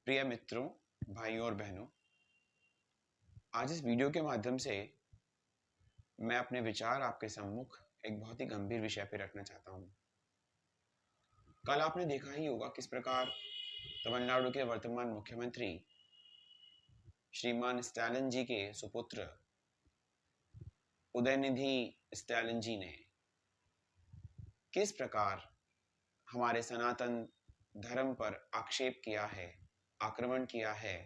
प्रिय मित्रों, भाइयों और बहनों, आज इस वीडियो के माध्यम से मैं अपने विचार आपके सम्मुख एक बहुत ही गंभीर विषय पर रखना चाहता हूँ। कल आपने देखा ही होगा किस प्रकार तमिलनाडु के वर्तमान मुख्यमंत्री श्रीमान स्टालिन जी के सुपुत्र उदयनिधि स्टालिन जी ने किस प्रकार हमारे सनातन धर्म पर आक्षेप किया है, आक्रमण किया है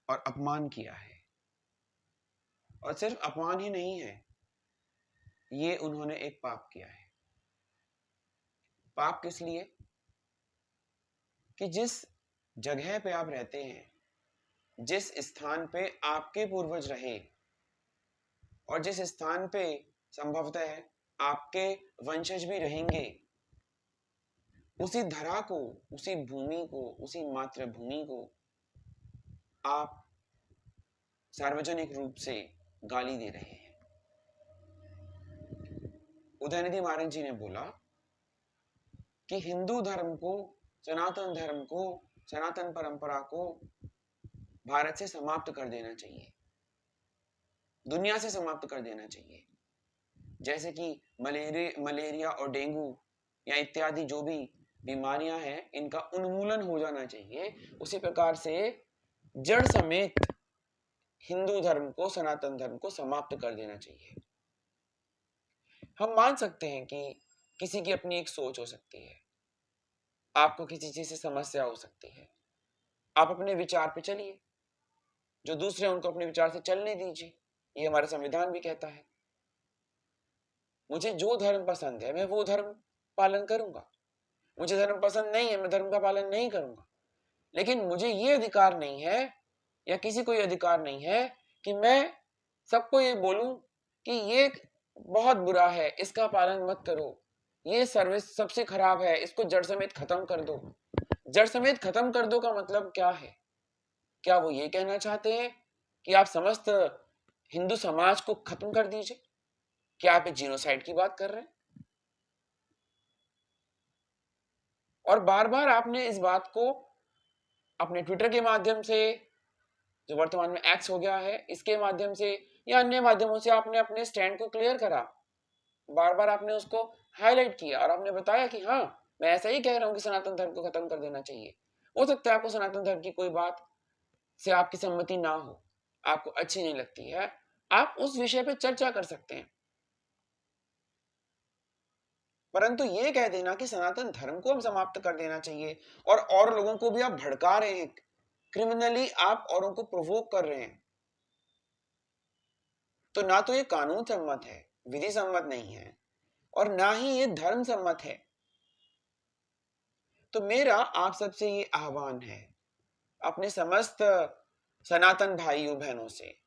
और अपमान किया है। और सिर्फ अपमान ही नहीं है, ये उन्होंने एक पाप किया है। पाप किस लिए? कि जिस जगह पे आप रहते हैं, जिस स्थान पे आपके पूर्वज रहे और जिस स्थान पे संभवतः आपके वंशज भी रहेंगे, उसी धरा को, उसी भूमि को, उसी मातृभूमि को आप सार्वजनिक रूप से गाली दे रहे हैं। उदयनिधि महाराज जी ने बोला कि हिंदू धर्म को, सनातन धर्म को, सनातन परंपरा को भारत से समाप्त कर देना चाहिए, दुनिया से समाप्त कर देना चाहिए। जैसे कि मलेरिया और डेंगू या इत्यादि जो भी बीमारियां हैं, इनका उन्मूलन हो जाना चाहिए। उसी प्रकार से जड़ समेत हिंदू धर्म को, सनातन धर्म को समाप्त कर देना चाहिए। हम मान सकते हैं कि किसी की अपनी एक सोच हो सकती है, आपको किसी चीज से समस्या हो सकती है, आप अपने विचार पे चलिए, जो दूसरे उनको अपने विचार से चलने दीजिए। ये हमारा संविधान भी कहता है। मुझे जो धर्म पसंद है मैं वो धर्म पालन करूंगा, मुझे धर्म पसंद नहीं है मैं धर्म का पालन नहीं करूंगा। लेकिन मुझे ये अधिकार नहीं है, या किसी को ये अधिकार नहीं है कि मैं सबको ये बोलूं कि ये बहुत बुरा है, इसका पालन मत करो, ये सर्विस सबसे खराब है, इसको जड़ समेत खत्म कर दो। जड़ समेत खत्म कर दो का मतलब क्या है? क्या वो ये कहना चाहते हैं कि आप समस्त हिंदू समाज को खत्म कर दीजिए? क्या आप जीनोसाइड की बात कर रहे हैं? और बार बार आपने इस बात को अपने ट्विटर के माध्यम से, जो वर्तमान में एक्स हो गया है, इसके माध्यम से या अन्य माध्यमों से आपने अपने स्टैंड को क्लियर करा। बार बार आपने उसको हाईलाइट किया और आपने बताया कि हाँ, मैं ऐसा ही कह रहा हूं कि सनातन धर्म को खत्म कर देना चाहिए। हो सकता है आपको सनातन धर्म की कोई बात से आपकी सहमति ना हो, आपको अच्छी नहीं लगती है, आप उस विषय पर चर्चा कर सकते हैं। परंतु ये कह देना कि सनातन धर्म को हम समाप्त कर देना चाहिए और लोगों को भी आप भड़का रहे हैं, क्रिमिनली आप औरों को प्रोवोक कर रहे हैं, तो ना तो ये कानून सम्मत है, विधि सम्मत नहीं है, और ना ही ये धर्म सम्मत है। तो मेरा आप सबसे ये आह्वान है, अपने समस्त सनातन भाइयों बहनों से,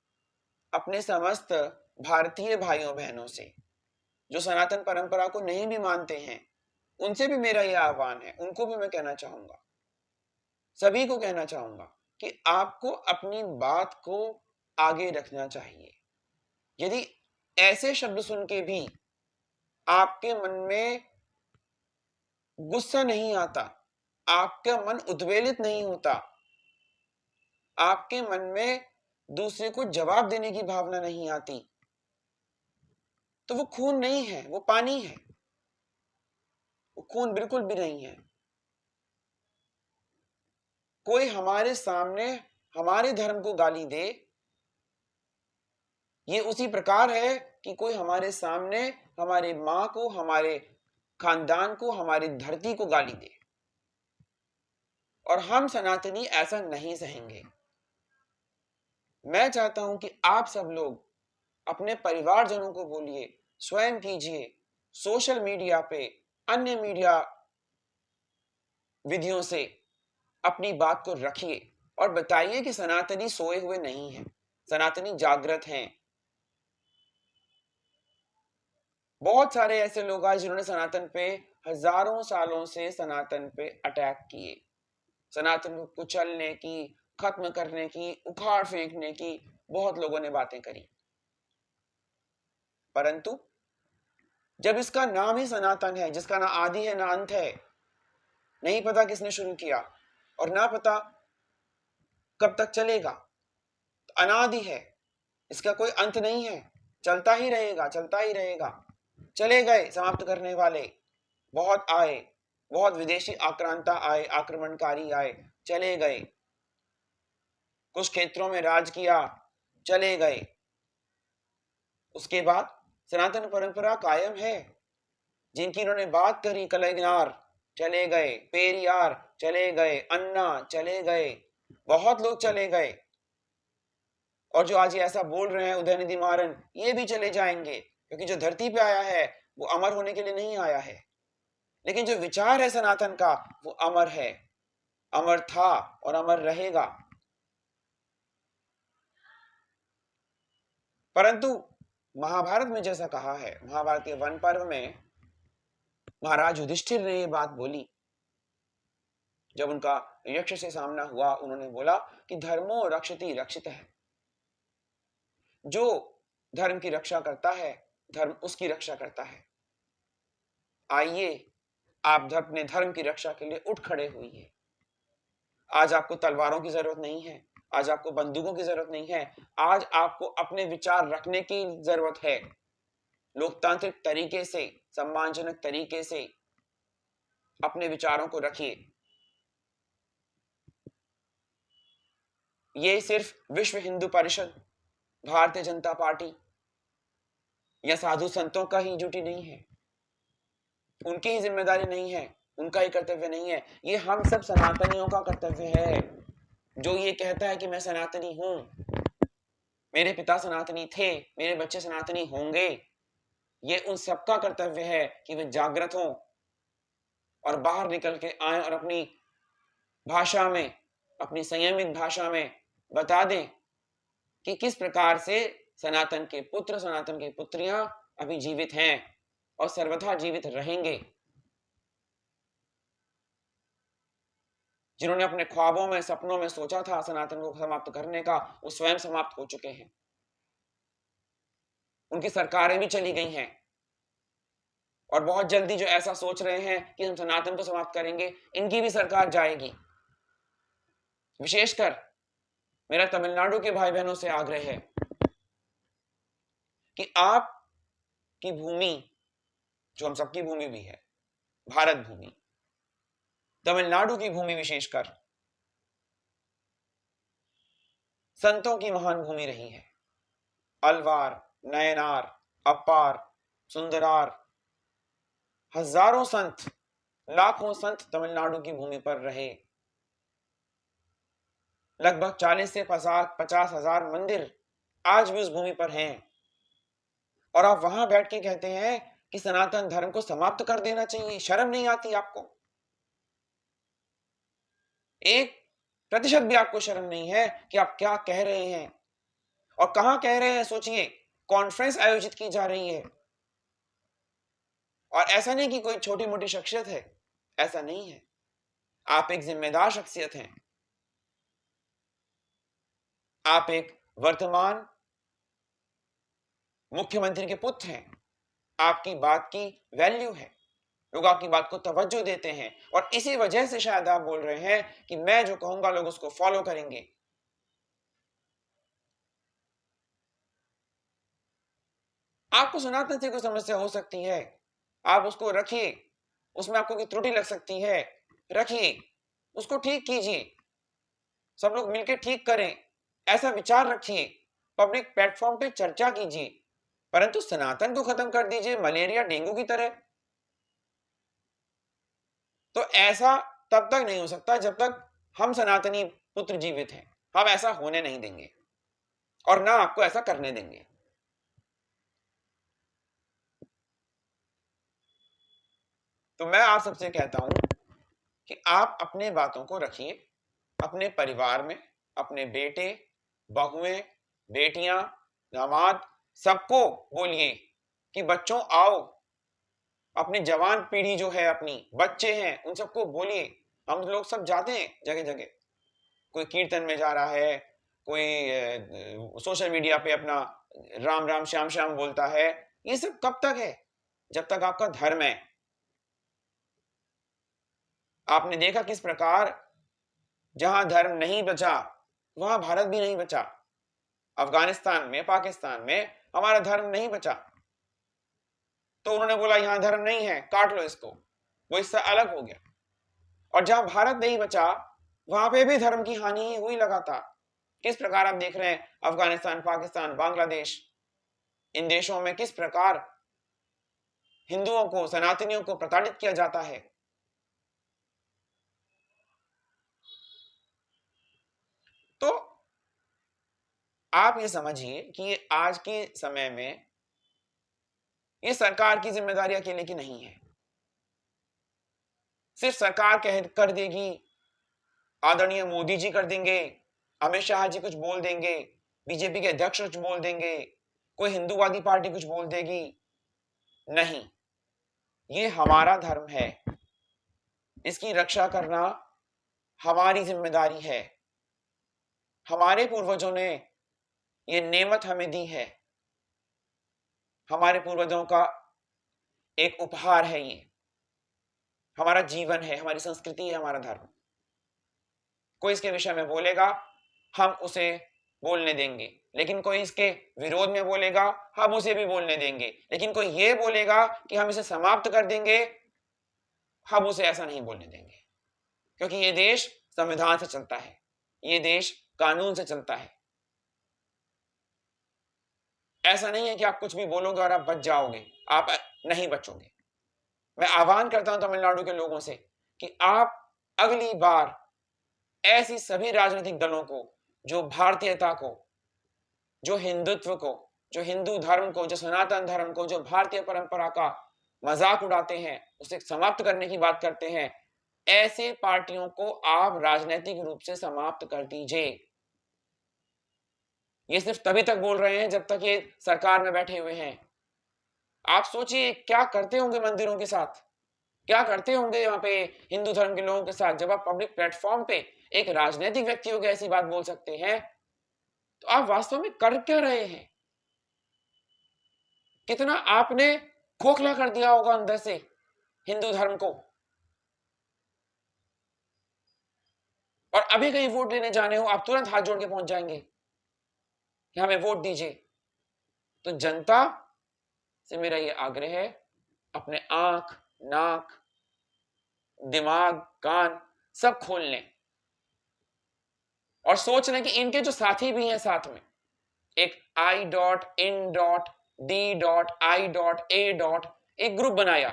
अपने समस्त भारतीय भाइयों बहनों से, जो सनातन परंपरा को नहीं भी मानते हैं, उनसे भी मेरा यह आह्वान है, उनको भी मैं कहना चाहूंगा, सभी को कहना चाहूंगा कि आपको अपनी बात को आगे रखना चाहिए। यदि ऐसे शब्द सुन के भी आपके मन में गुस्सा नहीं आता, आपका मन उद्वेलित नहीं होता, आपके मन में दूसरे को जवाब देने की भावना नहीं आती, तो वो खून नहीं है, वो पानी है। वो खून बिल्कुल भी नहीं है। कोई हमारे सामने हमारे धर्म को गाली दे, ये उसी प्रकार है कि कोई हमारे सामने हमारे माँ को, हमारे खानदान को, हमारी धरती को गाली दे, और हम सनातनी ऐसा नहीं सहेंगे। मैं चाहता हूं कि आप सब लोग अपने परिवारजनों को बोलिए, स्वयं कीजिए, सोशल मीडिया पे, अन्य मीडिया विधियों से अपनी बात को रखिए और बताइए कि सनातनी सोए हुए नहीं हैं, सनातनी जागृत हैं। बहुत सारे ऐसे लोग आज जिन्होंने सनातन पे हजारों सालों से सनातन पे अटैक किए, सनातन को कुचलने की, खत्म करने की, उखाड़ फेंकने की बहुत लोगों ने बातें करी। परंतु जब इसका नाम ही सनातन है, जिसका ना आदि है ना अंत है, नहीं पता किसने शुरू किया, और ना पता कब तक चलेगा। अनादि है, इसका कोई अंत नहीं है, चलता ही रहेगा, चलता ही रहेगा। चले गए समाप्त करने वाले, बहुत आए, बहुत विदेशी आक्रांता आए, आक्रमणकारी आए, चले गए। कुछ क्षेत्रों में राज किया, चले गए। उसके बाद सनातन परंपरा कायम है। जिनकी उन्होंने बात करी, कलगनार चले गए, पेरियार चले गए, अन्ना चले गए, बहुत लोग चले गए। और जो आज ये ऐसा बोल रहे हैं उदयनिधि मारन, ये भी चले जाएंगे, क्योंकि जो धरती पे आया है वो अमर होने के लिए नहीं आया है। लेकिन जो विचार है सनातन का वो अमर है, अमर था और अमर रहेगा। परंतु महाभारत में जैसा कहा है, महाभारत के वन पर्व में महाराज युधिष्ठिर ने ये बात बोली। जब उनका यक्ष से सामना हुआ, उन्होंने बोला कि धर्मो रक्षति रक्षित है। जो धर्म की रक्षा करता है, धर्म उसकी रक्षा करता है। आइए आप अपने धर्म की रक्षा के लिए उठ खड़े हुइए। आज आपको तलवारों की जरूरत नहीं है, आज आपको बंदूकों की जरूरत नहीं है, आज आपको अपने विचार रखने की जरूरत है। लोकतांत्रिक तरीके से, सम्मानजनक तरीके से अपने विचारों को रखिए। ये सिर्फ विश्व हिंदू परिषद, भारतीय जनता पार्टी या साधु संतों का ही ड्यूटी नहीं है, उनकी ही जिम्मेदारी नहीं है, उनका ही कर्तव्य नहीं है। ये हम सब सनातनियों का कर्तव्य है। जो ये कहता है कि मैं सनातनी हूं, मेरे पिता सनातनी थे, मेरे बच्चे सनातनी होंगे, ये उन सबका कर्तव्य है कि वे जागृत हों और बाहर निकल के आए और अपनी भाषा में, अपनी संयमित भाषा में बता दें कि किस प्रकार से सनातन के पुत्र, सनातन की पुत्रियां अभी जीवित हैं और सर्वथा जीवित रहेंगे। जिन्होंने अपने ख्वाबों में, सपनों में सोचा था सनातन को समाप्त करने का, वो स्वयं समाप्त हो चुके हैं। उनकी सरकारें भी चली गई हैं और बहुत जल्दी जो ऐसा सोच रहे हैं कि हम सनातन को समाप्त करेंगे, इनकी भी सरकार जाएगी। विशेषकर मेरा तमिलनाडु के भाई बहनों से आग्रह है कि आप की भूमि, जो हम सबकी भूमि भी है, भारत भूमि, तमिलनाडु की भूमि विशेषकर संतों की महान भूमि रही है। अलवार, नयनार, अपार, सुंदरार, हजारों संत, लाखों संत तमिलनाडु की भूमि पर रहे। लगभग 40 से 50 हजार मंदिर आज भी उस भूमि पर हैं। और आप वहां बैठ के कहते हैं कि सनातन धर्म को समाप्त कर देना चाहिए। शर्म नहीं आती आपको? 1% भी आपको शर्म नहीं है कि आप क्या कह रहे हैं और कहां कह रहे हैं? सोचिए, कॉन्फ्रेंस आयोजित की जा रही है और ऐसा नहीं कि कोई छोटी मोटी शख्सियत है, ऐसा नहीं है। आप एक जिम्मेदार शख्सियत हैं, आप एक वर्तमान मुख्यमंत्री के पुत्र हैं, आपकी बात की वैल्यू है, लोग आपकी बात को तवज्जो देते हैं और इसी वजह से शायद आप बोल रहे हैं कि मैं जो कहूंगा लोग उसको फॉलो करेंगे। आपको सनातन से कोई समस्या हो सकती है, आप उसको रखिए, उसमें आपको कोई त्रुटि लग सकती है, रखिए, उसको ठीक कीजिए, सब लोग मिलकर ठीक करें, ऐसा विचार रखिए, पब्लिक प्लेटफॉर्म पे चर्चा कीजिए। परंतु सनातन को खत्म कर दीजिए मलेरिया डेंगू की तरह, तो ऐसा तब तक नहीं हो सकता जब तक हम सनातनी पुत्र जीवित हैं। हम ऐसा होने नहीं देंगे और ना आपको ऐसा करने देंगे। तो मैं आप सबसे कहता हूं कि आप अपने बातों को रखिए, अपने परिवार में, अपने बेटे, बहुएं, बेटियां, दामाद, सबको बोलिए कि बच्चों आओ, अपनी जवान पीढ़ी जो है, अपनी बच्चे हैं, उन सबको बोलिए। हम लोग सब जाते हैं जगह जगह, कोई कीर्तन में जा रहा है, कोई सोशल मीडिया पे अपना राम राम श्याम श्याम बोलता है। ये सब कब तक है? जब तक आपका धर्म है। आपने देखा किस प्रकार जहां धर्म नहीं बचा वहां भारत भी नहीं बचा। अफगानिस्तान में, पाकिस्तान में हमारा धर्म नहीं बचा, तो उन्होंने बोला यहां धर्म नहीं है, काट लो इसको, वो इससे अलग हो गया। और जहां भारत नहीं बचा वहां पे भी धर्म की हानि हुई लगातार। किस प्रकार आप देख रहे हैं अफगानिस्तान, पाकिस्तान, बांग्लादेश, इन देशों में किस प्रकार हिंदुओं को, सनातनियों को प्रताड़ित किया जाता है। तो आप ये समझिए कि ये आज के समय में ये सरकार की जिम्मेदारी अकेले की नहीं है। सिर्फ सरकार कह कर देगी, आदरणीय मोदी जी कर देंगे, अमित शाह जी कुछ बोल देंगे, बीजेपी के अध्यक्ष कुछ बोल देंगे, कोई हिंदूवादी पार्टी कुछ बोल देगी, नहीं, ये हमारा धर्म है, इसकी रक्षा करना हमारी जिम्मेदारी है। हमारे पूर्वजों ने ये नेमत हमें दी है, हमारे पूर्वजों का एक उपहार है, ये हमारा जीवन है, हमारी संस्कृति है, हमारा धर्म। कोई इसके विषय में बोलेगा हम उसे बोलने देंगे, लेकिन कोई इसके विरोध में बोलेगा हम उसे भी बोलने देंगे, लेकिन कोई ये बोलेगा कि हम इसे समाप्त कर देंगे, हम उसे ऐसा नहीं बोलने देंगे। क्योंकि ये देश संविधान से चलता है, ये देश कानून से चलता है। ऐसा नहीं है कि आप कुछ भी बोलोगे और आप बच जाओगे, आप नहीं बचोगे। मैं आह्वान करता हूं तमिलनाडु के लोगों से कि आप अगली बार ऐसी सभी राजनीतिक दलों को जो भारतीयता को, जो हिंदुत्व को, जो हिंदू धर्म को, जो सनातन धर्म को, जो भारतीय परंपरा का मजाक उड़ाते हैं, उसे समाप्त करने की बात करते हैं, ऐसे पार्टियों को आप राजनीतिक रूप से समाप्त कर दीजिए। ये सिर्फ तभी तक बोल रहे हैं जब तक ये सरकार में बैठे हुए हैं। आप सोचिए क्या करते होंगे मंदिरों के साथ, क्या करते होंगे यहाँ पे हिंदू धर्म के लोगों के साथ, जब आप पब्लिक प्लेटफॉर्म पे एक राजनीतिक व्यक्ति होकर ऐसी बात बोल सकते हैं, तो आप वास्तव में कर क्या रहे हैं? कितना आपने खोखला कर दिया होगा अंदर से हिंदू धर्म को। और अभी कहीं वोट लेने जाने हो, आप तुरंत हाथ जोड़ के पहुंच जाएंगे कि हमें वोट दीजिए। तो जनता से मेरा ये आग्रह है, अपने आंख, नाक, दिमाग, कान सब खोल लें और सोच लें कि इनके जो साथी भी हैं साथ में, एक I.in.D.I.A. एक ग्रुप बनाया,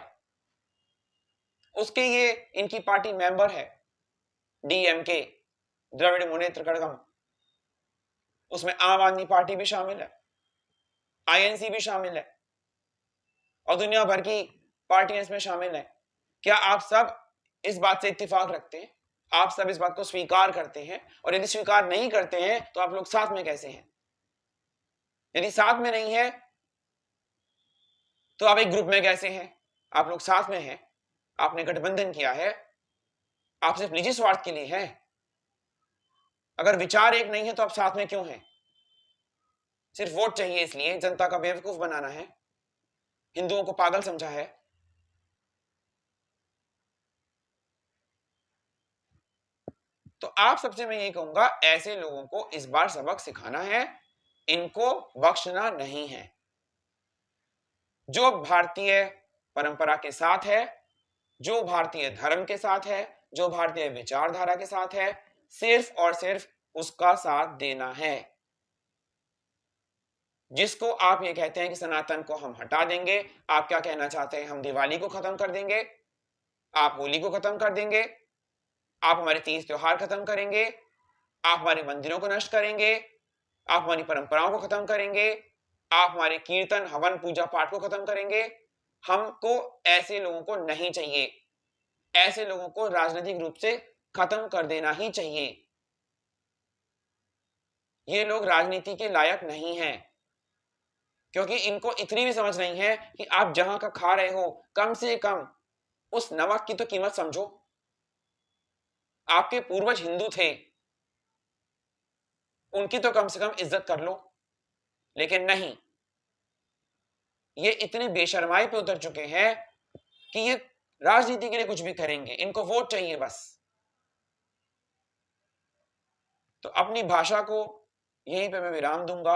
उसके ये इनकी पार्टी मेंबर है DMK, द्रविड़ मुनेत्र कड़गम, उसमें आम आदमी पार्टी भी शामिल है, INC भी शामिल है और दुनिया भर की पार्टियां इसमें शामिल है। क्या आप सब इस बात से इत्तेफाक रखते हैं? आप सब इस बात को स्वीकार करते हैं? और यदि स्वीकार नहीं करते हैं तो आप लोग साथ में कैसे हैं? यदि साथ में नहीं है तो आप एक ग्रुप में कैसे हैं? आप लोग साथ में हैं, आपने गठबंधन किया है, आप सिर्फ निजी स्वार्थ के लिए हैं। अगर विचार एक नहीं है तो आप साथ में क्यों हैं? सिर्फ वोट चाहिए इसलिए, जनता का बेवकूफ बनाना है, हिंदुओं को पागल समझा है। तो आप सबसे मैं यही कहूंगा, ऐसे लोगों को इस बार सबक सिखाना है, इनको बख्शना नहीं है। जो भारतीय परंपरा के साथ है, जो भारतीय धर्म के साथ है, जो भारतीय विचारधारा के साथ है, सिर्फ और सिर्फ उसका साथ देना है। जिसको आप ये कहते हैं कि सनातन को हम हटा देंगे, आप क्या कहना चाहते हैं? हम दिवाली को खत्म कर देंगे, आप होली को खत्म कर देंगे, आप हमारे तीज त्योहार खत्म करेंगे, आप हमारे मंदिरों को नष्ट करेंगे, आप हमारी परंपराओं को खत्म करेंगे, आप हमारे कीर्तन, हवन, पूजा पाठ को खत्म करेंगे। हमको ऐसे लोगों को नहीं चाहिए, ऐसे लोगों को राजनीतिक रूप से खत्म कर देना ही चाहिए। ये लोग राजनीति के लायक नहीं हैं, क्योंकि इनको इतनी भी समझ नहीं है कि आप जहां का खा रहे हो, कम से कम उस नमक की तो कीमत समझो। आपके पूर्वज हिंदू थे, उनकी तो कम से कम इज्जत कर लो। लेकिन नहीं, ये इतने बेशर्माई पे उतर चुके हैं कि ये राजनीति के लिए कुछ भी करेंगे, इनको वोट चाहिए बस। तो अपनी भाषा को यहीं पे मैं विराम दूंगा,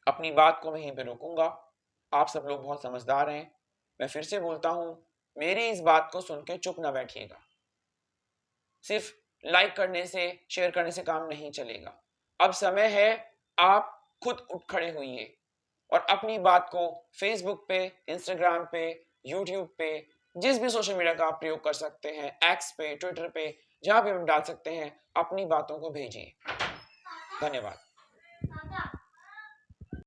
अपनी बात को मैं यहीं पे रोकूंगा। आप सब लोग बहुत समझदार हैं। मैं फिर से बोलता हूं, मेरी इस बात को सुन के चुप ना बैठिएगा। सिर्फ लाइक करने से, शेयर करने से काम नहीं चलेगा। अब समय है आप खुद उठ खड़े होइए और अपनी बात को फेसबुक पे, इंस्टाग्राम पे, यूट्यूब पे, जिस भी सोशल मीडिया का आप प्रयोग कर सकते हैं, एक्स पे, ट्विटर पे, जहां भी हम डाल सकते हैं, अपनी बातों को भेजिए। धन्यवाद।